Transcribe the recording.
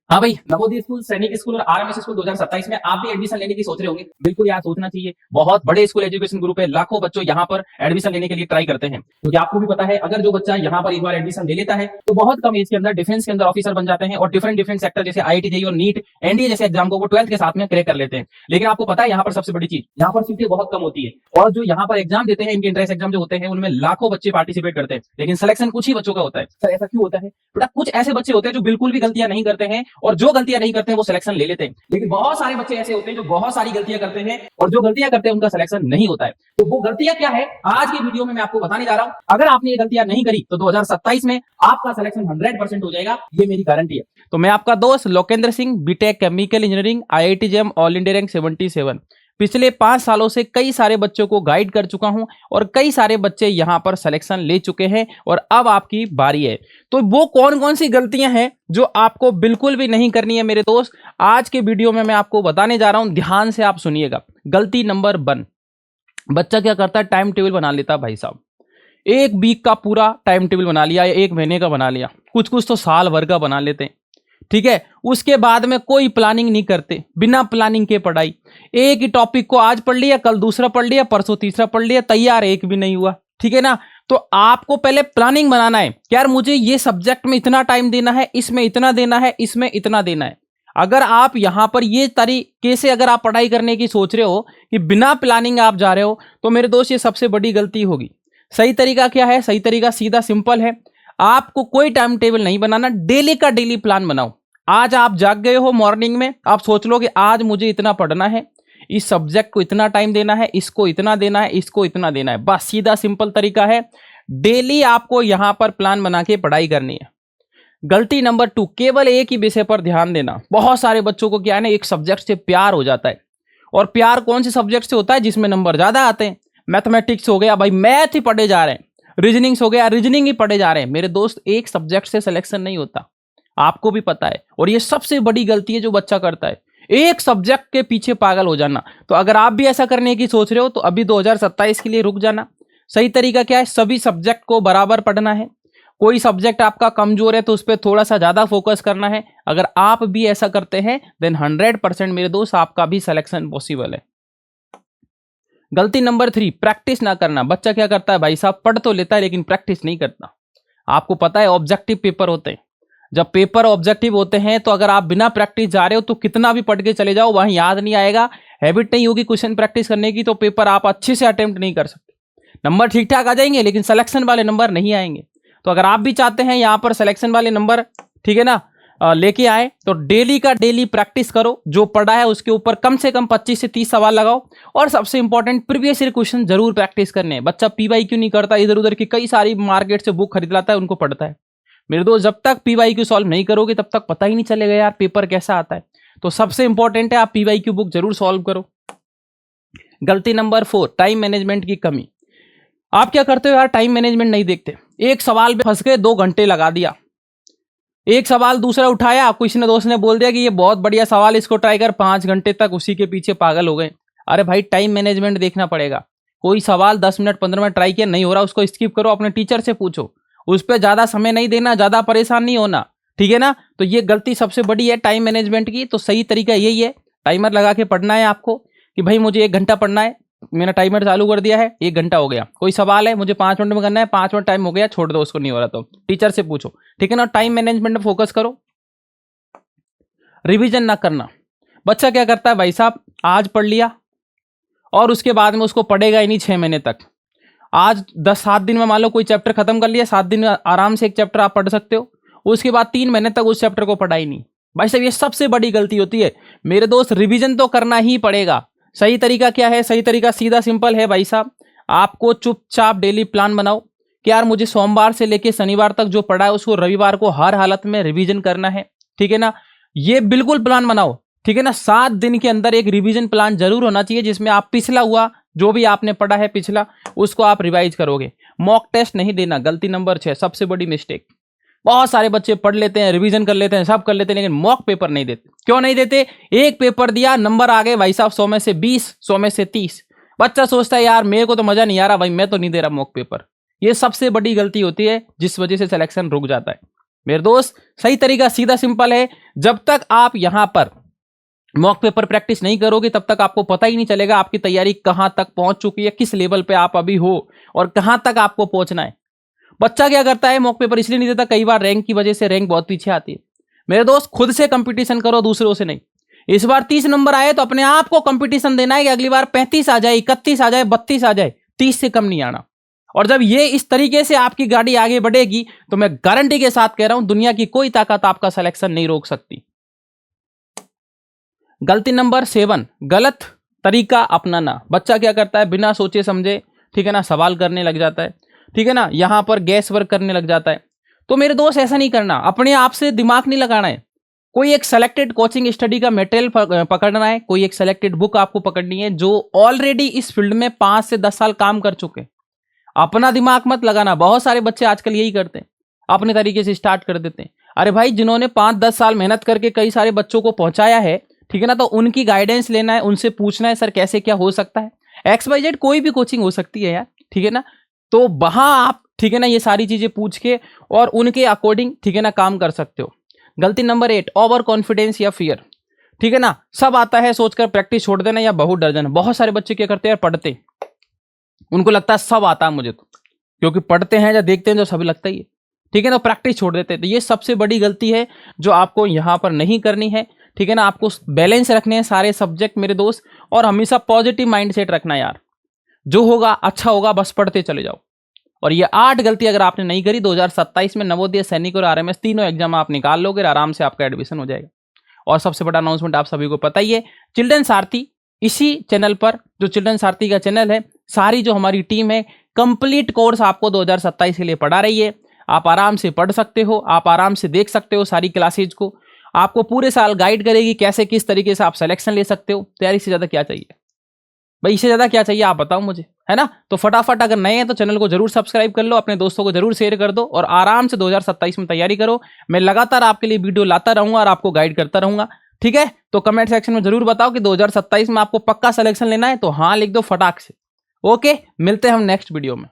हाँ भाई, नवोदय स्कूल, सैनिक स्कूल और आरएमएस स्कूल 2027 में आप भी एडमिशन लेने की सोच रहे होंगे। बिल्कुल यार, सोचना चाहिए। बहुत बड़े स्कूल एजुकेशन ग्रुप है, लाखों बच्चों यहाँ पर एडमिशन लेने के लिए ट्राई करते हैं। क्योंकि आपको भी पता है, अगर जो बच्चा यहाँ पर एक बार एडमिशन ले लेता है तो बहुत कम एज के अंदर डिफेंस के अंदर ऑफिसर बन जाते हैं और डिफरेंट डिफरेंट सेक्टर जैसे आईआईटी, जेईई और नीट, एनडीए जैसे एग्जाम को वो 12th के साथ में क्रैक कर लेते हैं। लेकिन आपको पता है यहाँ पर सबसे बड़ी चीज, यहाँ पर सीटें बहुत कम होती है और जो यहाँ पर एग्जाम देते हैं, इनके एंट्रेंस एग्जाम जो होते हैं उनमें लाखों बच्चे पार्टिसिपेट करते हैं, लेकिन सिलेक्शन कुछ ही बच्चों का होता है। सर ऐसा क्यों होता है बेटा? कुछ ऐसे बच्चे होते हैं जो बिल्कुल भी गलतियां नहीं करते हैं और जो गलतियां नहीं करते हैं वो सिलेक्शन ले लेते हैं, लेकिन बहुत सारे बच्चे ऐसे होते हैं जो बहुत सारी गलतियां करते हैं और जो गलतियां करते हैं उनका सिलेक्शन नहीं होता है। तो वो गलतियां क्या है, आज की वीडियो में मैं आपको बताने जा रहा हूं। अगर आपने ये गलतियां नहीं करी तो 2027 में आपका सिलेक्शन 100% हो जाएगा, ये मेरी गारंटी है। तो मैं आपका दोस्त Lokendra Singh, B Tech chemical engineering, IIT JAM, all India rank 77। पिछले 5 सालों से कई सारे बच्चों को गाइड कर चुका हूं और कई सारे बच्चे यहां पर सिलेक्शन ले चुके हैं और अब आपकी बारी है। तो वो कौन कौन सी गलतियां हैं जो आपको बिल्कुल भी नहीं करनी है मेरे दोस्त, आज के वीडियो में मैं आपको बताने जा रहा हूं। ध्यान से आप सुनिएगा। गलती नंबर 1, बच्चा क्या करता है, टाइम टेबल बना लेता है। भाई साहब, एक वीक का पूरा टाइम टेबल बना लिया या 1 महीने का बना लिया, कुछ कुछ तो साल भर का बना लेते हैं। ठीक है, उसके बाद में कोई प्लानिंग नहीं करते, बिना प्लानिंग के पढ़ाई। एक ही टॉपिक को आज पढ़ लिया, कल दूसरा पढ़ लिया, परसों तीसरा पढ़ लिया, तैयार एक भी नहीं हुआ। ठीक है ना? तो आपको पहले प्लानिंग बनाना है कि यार मुझे ये सब्जेक्ट में इतना टाइम देना है, इसमें इतना देना है, इसमें इतना देना है। अगर आप यहां पर ये तरीके से अगर आप पढ़ाई करने की सोच रहे हो कि बिना प्लानिंग आप जा रहे हो, तो मेरे दोस्त ये सबसे बड़ी गलती होगी। सही तरीका क्या है? सही तरीका सीधा सिंपल है। आपको कोई टाइम टेबल नहीं बनाना, डेली का डेली प्लान बनाओ। आज आप जाग गए हो मॉर्निंग में, आप सोच लो कि आज मुझे इतना पढ़ना है, इस सब्जेक्ट को इतना टाइम देना है, इसको इतना देना है, इसको इतना देना है। बस सीधा सिंपल तरीका है। डेली आपको यहां पर प्लान बना के पढ़ाई करनी है। गलती नंबर 2, केवल एक ही विषय पर ध्यान देना। बहुत सारे बच्चों को क्या है ना, एक सब्जेक्ट से प्यार हो जाता है। और प्यार कौन से सब्जेक्ट से होता है? जिसमें नंबर ज्यादा आते हैं। मैथमेटिक्स हो गया भाई, मैथ ही पढ़े जा रहे हैं। रीजनिंग्स हो गया, रीजनिंग ही पढ़े जा रहे हैं। मेरे दोस्त, एक सब्जेक्ट से सिलेक्शन नहीं होता, आपको भी पता है। और ये सबसे बड़ी गलती है जो बच्चा करता है, एक सब्जेक्ट के पीछे पागल हो जाना। तो अगर आप भी ऐसा करने की सोच रहे हो तो अभी 2027 के लिए रुक जाना। सही तरीका क्या है? सभी सब्जेक्ट को बराबर पढ़ना है। कोई सब्जेक्ट आपका कमजोर है तो उस पर थोड़ा सा ज्यादा फोकस करना है। अगर आप भी ऐसा करते हैं देन 100% मेरे दोस्त आपका भी सिलेक्शन पॉसिबल है। गलती नंबर 3, प्रैक्टिस ना करना। बच्चा क्या करता है भाई साहब, पढ़ तो लेता है लेकिन प्रैक्टिस नहीं करता। आपको पता है ऑब्जेक्टिव पेपर होते हैं। जब पेपर ऑब्जेक्टिव होते हैं तो अगर आप बिना प्रैक्टिस जा रहे हो तो कितना भी पढ़ के चले जाओ, वहां याद नहीं आएगा, हैबिट नहीं होगी क्वेश्चन प्रैक्टिस करने की, तो पेपर आप अच्छे से अटेम्प्ट नहीं कर सकते। नंबर ठीक ठाक आ जाएंगे लेकिन सिलेक्शन वाले नंबर नहीं आएंगे। तो अगर आप भी चाहते हैं यहां पर सिलेक्शन वाले नंबर, ठीक है ना, लेके आए, तो डेली का डेली प्रैक्टिस करो। जो पढ़ा है उसके ऊपर कम से कम 25 से 30 सवाल लगाओ। और सबसे इंपॉर्टेंट, प्रीवियस ईयर क्वेश्चन जरूर प्रैक्टिस करने हैं। बच्चा पीवाई क्यों नहीं करता, इधर उधर की कई सारी मार्केट से बुक खरीद लाता है, उनको पढ़ता है। मेरे दोस्त, जब तक पीवाईक्यू सॉल्व नहीं करोगे तब तक पता ही नहीं चलेगा यार पेपर कैसा आता है। तो सबसे इंपॉर्टेंट है आप पीवाईक्यू बुक जरूर सॉल्व करो। गलती नंबर 4, टाइम मैनेजमेंट की कमी। आप क्या करते हो यार, टाइम मैनेजमेंट नहीं देखते। एक सवाल में फंस के 2 घंटे लगा दिया। एक सवाल दूसरा उठाया, किसी ने दोस्त ने बोल दिया कि ये बहुत बढ़िया सवाल, इसको ट्राई कर, 5 घंटे तक उसी के पीछे पागल हो गए। अरे भाई, टाइम मैनेजमेंट देखना पड़ेगा। कोई सवाल 10 मिनट 15 मिनट ट्राई किया, नहीं हो रहा, उसको स्किप करो, अपने टीचर से पूछो। उस पर ज्यादा समय नहीं देना, ज्यादा परेशान नहीं होना। ठीक है ना? तो ये गलती सबसे बड़ी है टाइम मैनेजमेंट की। तो सही तरीका यही है, टाइमर लगा के पढ़ना है आपको कि भाई मुझे 1 घंटा पढ़ना है, मैंने टाइमर चालू कर दिया है, 1 घंटा हो गया। कोई सवाल है मुझे 5 मिनट में करना है, 5 मिनट टाइम हो गया, छोड़ दो, उसको नहीं हो रहा तो टीचर से पूछो। ठीक है ना? टाइम मैनेजमेंट में फोकस करो। रिवीजन ना करना। बच्चा क्या करता है भाई साहब, आज पढ़ लिया और उसके बाद में उसको पढ़ेगा ही नहीं 6 महीने तक। आज 7 दिन में मान लो कोई चैप्टर खत्म कर लिया, 7 दिन में आराम से एक चैप्टर आप पढ़ सकते हो। उसके बाद 3 महीने तक उस चैप्टर को पढ़ा ही नहीं। भाई साहब, ये सबसे बड़ी गलती होती है मेरे दोस्त। रिवीजन तो करना ही पड़ेगा। सही तरीका क्या है? सही तरीका सीधा सिंपल है भाई साहब। आपको चुपचाप डेली प्लान बनाओ कि यार मुझे सोमवार से लेकर शनिवार तक जो पढ़ा है उसको रविवार को हर हालत में रिवीजन करना है। ठीक है ना? ये बिल्कुल प्लान बनाओ। ठीक है ना? 7 दिन के अंदर एक रिवीजन प्लान जरूर होना चाहिए जिसमें आप पिछला हुआ जो भी आपने पढ़ा है पिछला, उसको आप रिवाइज करोगे। मॉक टेस्ट नहीं देना। गलती नंबर 6, सबसे बड़ी मिस्टेक। बहुत सारे बच्चे पढ़ लेते हैं, रिवीजन कर लेते हैं, सब कर लेते हैं, लेकिन मॉक पेपर नहीं देते। क्यों नहीं देते? एक पेपर दिया, नंबर आ गए भाई साहब 100 में से 20, 100 में से 30। बच्चा सोचता है यार मेरे को तो मजा नहीं आ रहा भाई, मैं तो नहीं दे रहा मॉक पेपर। ये सबसे बड़ी गलती होती है जिस वजह से सिलेक्शन रुक जाता है। मेरे दोस्त सही तरीका सीधा सिंपल है, जब तक आप यहां पर मॉक पेपर प्रैक्टिस नहीं करोगे तब तक आपको पता ही नहीं चलेगा आपकी तैयारी कहां तक पहुंच चुकी है, किस लेवल पे आप अभी हो और कहां तक आपको पहुंचना है। बच्चा क्या करता है, मॉक पेपर इसलिए नहीं देता, कई बार रैंक की वजह से रैंक बहुत पीछे आती है। मेरे दोस्त खुद से कंपटीशन करो, दूसरों से नहीं। इस बार 30 नंबर आए तो अपने आप को कंपटीशन देना है कि अगली बार 35 आ जाए, 31 आ जाए, 32 आ जाए, 30 से कम नहीं आना। और जब ये इस तरीके से आपकी गाड़ी आगे बढ़ेगी तो मैं गारंटी के साथ कह रहा हूं दुनिया की कोई ताकत आपका सिलेक्शन नहीं रोक सकती। गलती नंबर 7, गलत तरीका अपनाना। बच्चा क्या करता है, बिना सोचे समझे, ठीक है ना, सवाल करने लग जाता है, ठीक है ना, यहां पर गैस वर्क करने लग जाता है। तो मेरे दोस्त ऐसा नहीं करना, अपने आप से दिमाग नहीं लगाना है। कोई एक सेलेक्टेड कोचिंग स्टडी का मटेरियल पकड़ना है, कोई एक सेलेक्टेड बुक आपको पकड़नी है जो ऑलरेडी इस फील्ड में 5 से 10 साल काम कर चुके। अपना दिमाग मत लगाना। बहुत सारे बच्चे आजकल यही करते हैं, अपने तरीके से स्टार्ट कर देते हैं। अरे भाई, जिन्होंने 5-10 साल मेहनत करके कई सारे बच्चों को पहुंचाया है, ठीक है ना, तो उनकी गाइडेंस लेना है, उनसे पूछना है सर कैसे क्या हो सकता है। XYZ कोई भी कोचिंग हो सकती है यार, ठीक है ना, तो वहां आप, ठीक है ना, ये सारी चीजें पूछ के और उनके अकॉर्डिंग, ठीक है ना, काम कर सकते हो। गलती नंबर 8, ओवर कॉन्फिडेंस या फियर। ठीक है ना, सब आता है सोचकर प्रैक्टिस छोड़ देना या बहुत डर जाना। बहुत सारे बच्चे क्या करते हैं, पढ़ते, उनको लगता है सब आता है मुझे, तो क्योंकि पढ़ते हैं या देखते हैं जो सभी लगता ही है, ठीक है ना, प्रैक्टिस छोड़ देते हैं। तो ये सबसे बड़ी गलती है जो आपको यहां पर नहीं करनी है, ठीक है ना। आपको बैलेंस रखने हैं सारे सब्जेक्ट मेरे दोस्त, और हमेशा पॉजिटिव माइंडसेट रखना यार, जो होगा अच्छा होगा, बस पढ़ते चले जाओ। और ये 8 गलती अगर आपने नहीं करी, 2027 में नवोदय, सैनिक और RMS तीनों एग्जाम आप निकाल लोगे, आराम से आपका एडमिशन हो जाएगा। और सबसे बड़ा अनाउंसमेंट आप सभी को पता ही है, चिल्ड्रन सारथी, इसी चैनल पर, जो चिल्ड्रन सारथी का चैनल है, सारी जो हमारी टीम है कंप्लीट कोर्स आपको 2027 के लिए पढ़ा रही है। आप आराम से पढ़ सकते हो, आप आराम से देख सकते हो सारी क्लासेज को, आपको पूरे साल गाइड करेगी कैसे किस तरीके से आप सिलेक्शन ले सकते हो। तैयारी से ज्यादा क्या चाहिए भाई, इससे ज्यादा क्या चाहिए आप बताओ मुझे, है ना। तो फटाफट अगर नए हैं तो चैनल को जरूर सब्सक्राइब कर लो, अपने दोस्तों को जरूर शेयर कर दो और आराम से 2027 में तैयारी करो। मैं लगातार आपके लिए वीडियो लाता रहूंगा और आपको गाइड करता रहूंगा, ठीक है। तो कमेंट सेक्शन में जरूर बताओ कि 2027 में आपको पक्का सिलेक्शन लेना है, तो हाँ लिख दो फटाक से। ओके, मिलते हैं हम नेक्स्ट वीडियो में।